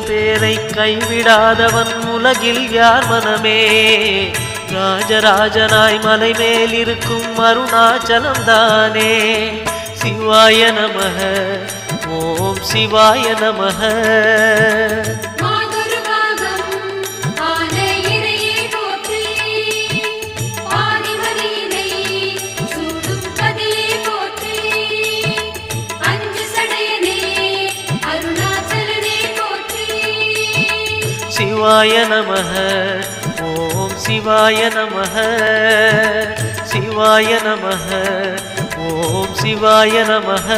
பேரை கைவிடாதவன் உலகில் யார் மனமே. ராஜராஜனாய் மலை மேல் இருக்கும் அருணாச்சலம் தானே. சிவாய நமஹ ஓம் சிவாய நமஹ. சிவாய நமஹ ஓம் சிவாய நமஹ. சிவாய நமஹ ஓம் சிவாய நமஹ.